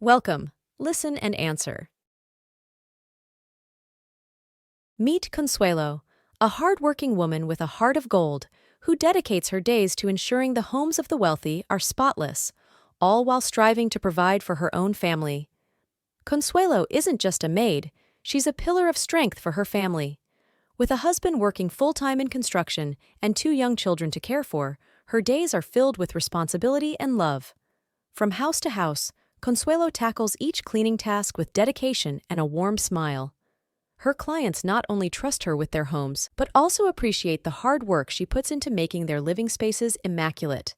Welcome. Listen and answer. Meet Consuelo, a hard-working woman with a heart of gold who dedicates her days to ensuring the homes of the wealthy are spotless, all while striving to provide for her own family. Consuelo isn't just a maid, she's a pillar of strength for her family. With a husband working full-time in construction and 2 young children to care for, her days are filled with responsibility and love. From house to house, Consuelo tackles each cleaning task with dedication and a warm smile. Her clients not only trust her with their homes, but also appreciate the hard work she puts into making their living spaces immaculate.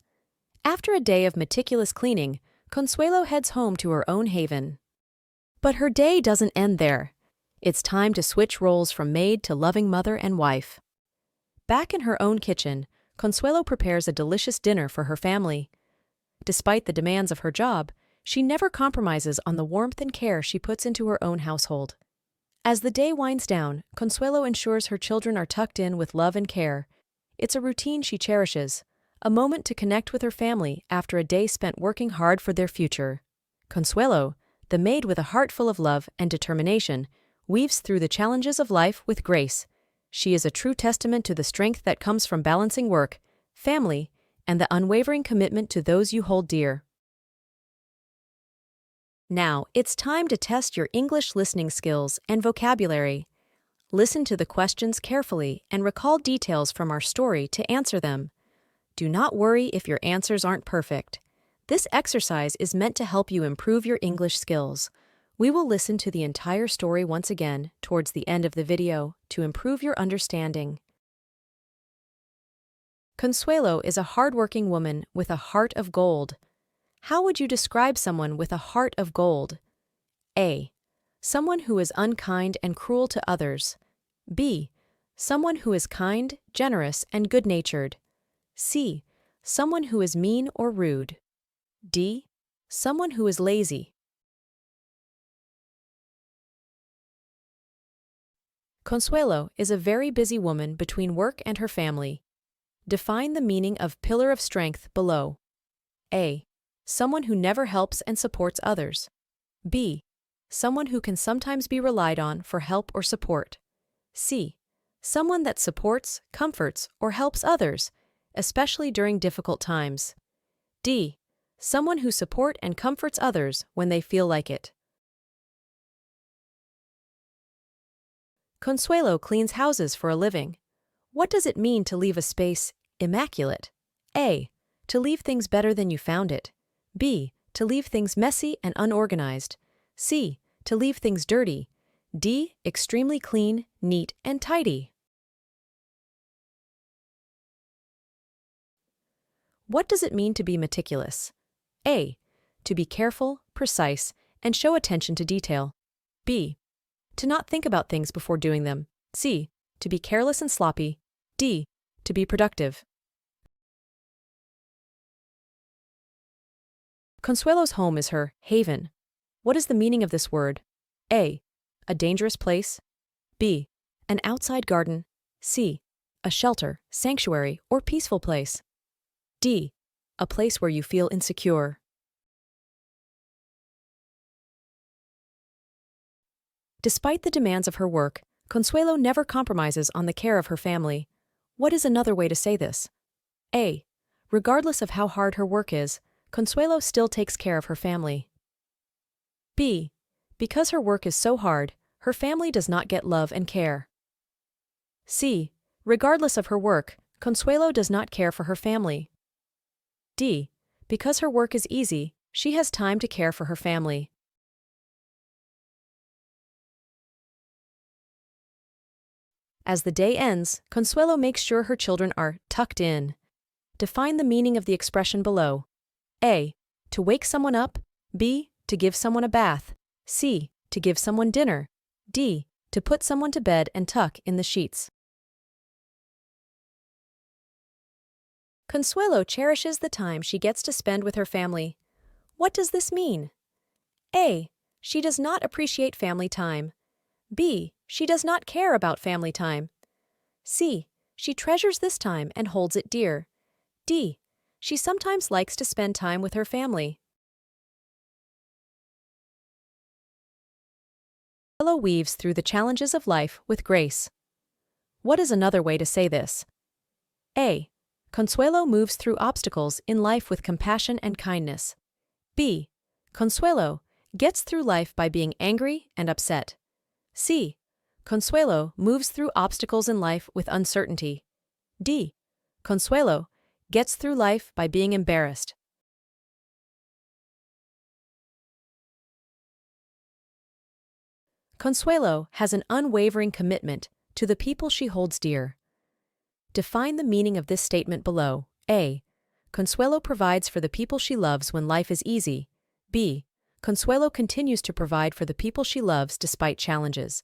After a day of meticulous cleaning, Consuelo heads home to her own haven. But her day doesn't end there. It's time to switch roles from maid to loving mother and wife. Back in her own kitchen, Consuelo prepares a delicious dinner for her family. Despite the demands of her job, she never compromises on the warmth and care she puts into her own household. As the day winds down, Consuelo ensures her children are tucked in with love and care. It's a routine she cherishes, a moment to connect with her family after a day spent working hard for their future. Consuelo, the maid with a heart full of love and determination, weaves through the challenges of life with grace. She is a true testament to the strength that comes from balancing work, family, and the unwavering commitment to those you hold dear. Now, it's time to test your English listening skills and vocabulary. Listen to the questions carefully and recall details from our story to answer them. Do not worry if your answers aren't perfect. This exercise is meant to help you improve your English skills. We will listen to the entire story once again towards the end of the video to improve your understanding. Consuelo is a hardworking woman with a heart of gold. How would you describe someone with a heart of gold? A. Someone who is unkind and cruel to others. B. Someone who is kind, generous, and good-natured. C. Someone who is mean or rude. D. Someone who is lazy. Consuelo is a very busy woman between work and her family. Define the meaning of pillar of strength below. A. Someone who never helps and supports others. B. Someone who can sometimes be relied on for help or support. C. Someone that supports, comforts, or helps others, especially during difficult times. D. Someone who supports and comforts others when they feel like it. Consuelo cleans houses for a living. What does it mean to leave a space immaculate? A. To leave things better than you found it. B. To leave things messy and unorganized. C. To leave things dirty. D. Extremely clean, neat, and tidy. What does it mean to be meticulous? A. To be careful, precise, and show attention to detail. B. To not think about things before doing them. C. To be careless and sloppy. D. To be productive. Consuelo's home is her haven. What is the meaning of this word? A. A dangerous place. B. An outside garden. C. A shelter, sanctuary, or peaceful place. D. A place where you feel insecure. Despite the demands of her work, Consuelo never compromises on the care of her family. What is another way to say this? A. Regardless of how hard her work is, Consuelo still takes care of her family. B. Because her work is so hard, her family does not get love and care. C. Regardless of her work, Consuelo does not care for her family. D. Because her work is easy, she has time to care for her family. As the day ends, Consuelo makes sure her children are tucked in. Define the meaning of the expression below. A. To wake someone up. B. To give someone a bath. C. To give someone dinner. D. To put someone to bed and tuck in the sheets. Consuelo cherishes the time she gets to spend with her family. What does this mean? A. She does not appreciate family time. B. She does not care about family time. C. She treasures this time and holds it dear. D. She sometimes likes to spend time with her family. Consuelo weaves through the challenges of life with grace. What is another way to say this? A. Consuelo moves through obstacles in life with compassion and kindness. B. Consuelo gets through life by being angry and upset. C. Consuelo moves through obstacles in life with uncertainty. D. Consuelo gets through life by being embarrassed. Consuelo has an unwavering commitment to the people she holds dear. Define the meaning of this statement below. A. Consuelo provides for the people she loves when life is easy. B. Consuelo continues to provide for the people she loves despite challenges.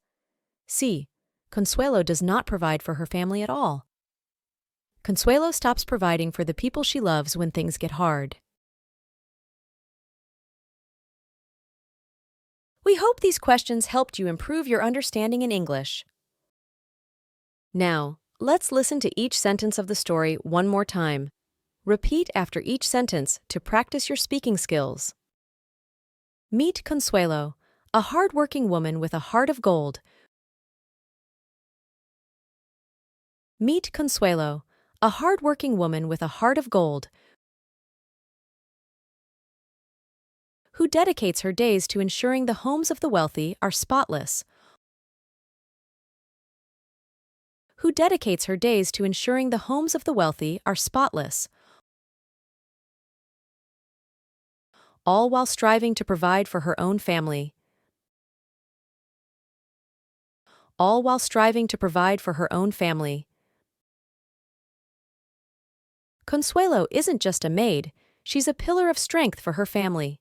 C. Consuelo does not provide for her family at all. Consuelo stops providing for the people she loves when things get hard. We hope these questions helped you improve your understanding in English. Now, let's listen to each sentence of the story one more time. Repeat after each sentence to practice your speaking skills. Meet Consuelo, a hard-working woman with a heart of gold. Meet Consuelo, a hard-working woman with a heart of gold who dedicates her days to ensuring the homes of the wealthy are spotless. Who dedicates her days to ensuring the homes of the wealthy are spotless, all while striving to provide for her own family. All while striving to provide for her own family. Consuelo isn't just a maid, she's a pillar of strength for her family.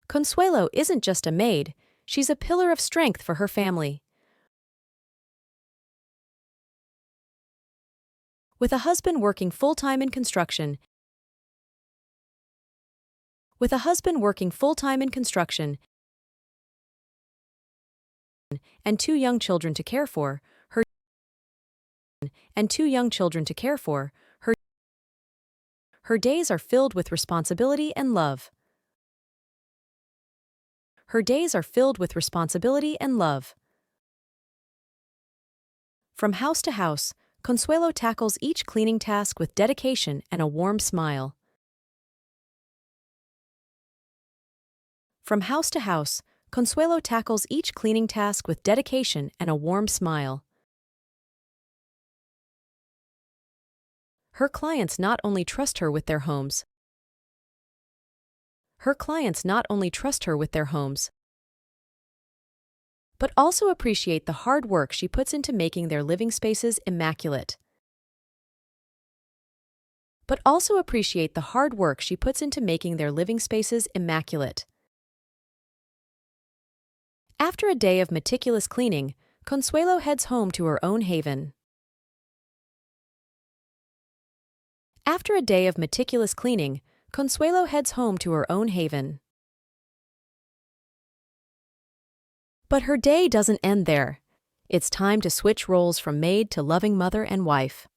Consuelo isn't just a maid, she's a pillar of strength for her family. With a husband working full-time in construction, and two young children to care for, her days are filled with responsibility and love. Her days are filled with responsibility and love. From house to house, Consuelo tackles each cleaning task with dedication and a warm smile. From house to house, Consuelo tackles each cleaning task with dedication and a warm smile. Her clients not only trust her with their homes, but also appreciate the hard work she puts into making their living spaces immaculate. After a day of meticulous cleaning, Consuelo heads home to her own haven. After a day of meticulous cleaning, Consuelo heads home to her own haven. But her day doesn't end there. It's time to switch roles from maid to loving mother and wife.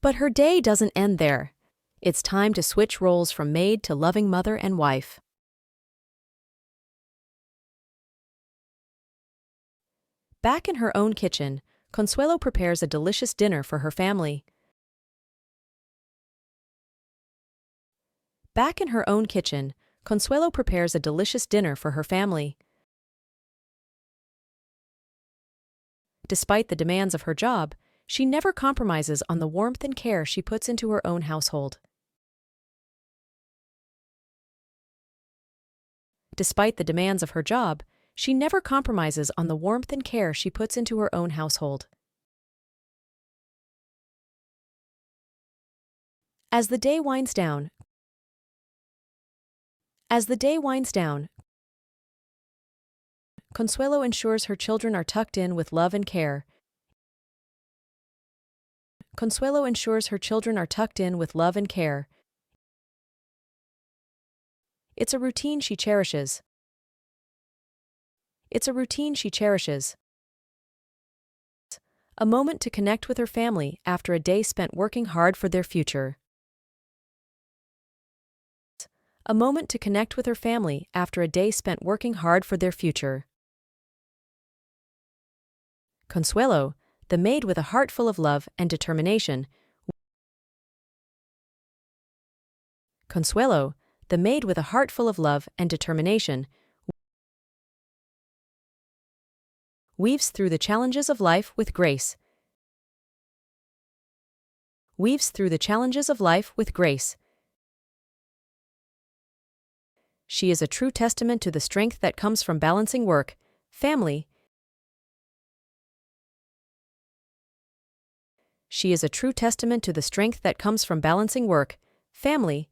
But her day doesn't end there. It's time to switch roles from maid to loving mother and wife. Back in her own kitchen, Consuelo prepares a delicious dinner for her family. Back in her own kitchen, Consuelo prepares a delicious dinner for her family. Despite the demands of her job, she never compromises on the warmth and care she puts into her own household. Despite the demands of her job, she never compromises on the warmth and care she puts into her own household. As the day winds down, Consuelo ensures her children are tucked in with love and care. Consuelo ensures her children are tucked in with love and care. It's a routine she cherishes. A moment to connect with her family after a day spent working hard for their future. a moment to connect with her family after a day spent working hard for their future. Consuelo, the maid with a heart full of love and determination. Consuelo, the maid with a heart full of love and determination, weaves through the challenges of life with grace. Weaves through the challenges of life with grace. She is a true testament to the strength that comes from balancing work, family. She is a true testament to the strength that comes from balancing work, family,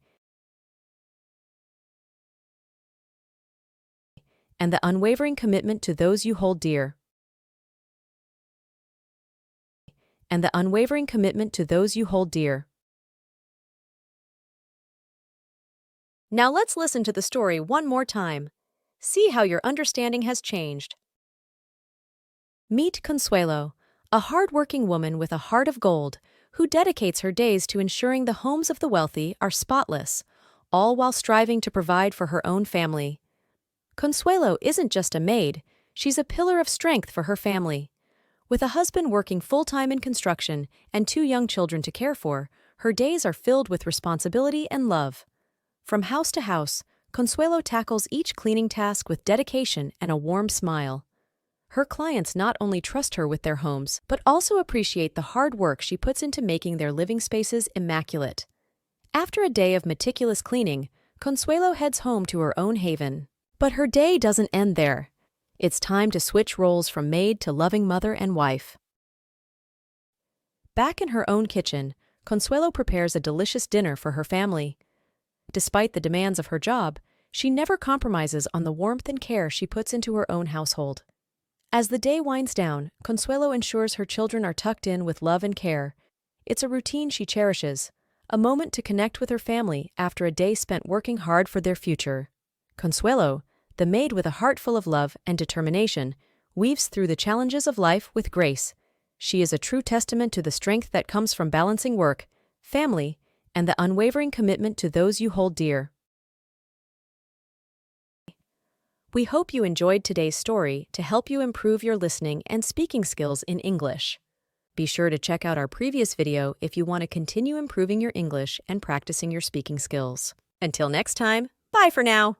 and the unwavering commitment to those you hold dear. And the unwavering commitment to those you hold dear. Now let's listen to the story one more time. See how your understanding has changed. Meet Consuelo, a hard-working woman with a heart of gold who dedicates her days to ensuring the homes of the wealthy are spotless, all while striving to provide for her own family. Consuelo isn't just a maid, she's a pillar of strength for her family. With a husband working full-time in construction and 2 young children to care for, her days are filled with responsibility and love. From house to house, Consuelo tackles each cleaning task with dedication and a warm smile. Her clients not only trust her with their homes, but also appreciate the hard work she puts into making their living spaces immaculate. After a day of meticulous cleaning, Consuelo heads home to her own haven. But her day doesn't end there. It's time to switch roles from maid to loving mother and wife. Back in her own kitchen, Consuelo prepares a delicious dinner for her family. Despite the demands of her job, she never compromises on the warmth and care she puts into her own household. As the day winds down, Consuelo ensures her children are tucked in with love and care. It's a routine she cherishes, a moment to connect with her family after a day spent working hard for their future. Consuelo, the maid with a heart full of love and determination, weaves through the challenges of life with grace. She is a true testament to the strength that comes from balancing work, family, and the unwavering commitment to those you hold dear. We hope you enjoyed today's story to help you improve your listening and speaking skills in English. Be sure to check out our previous video if you want to continue improving your English and practicing your speaking skills. Until next time, bye for now!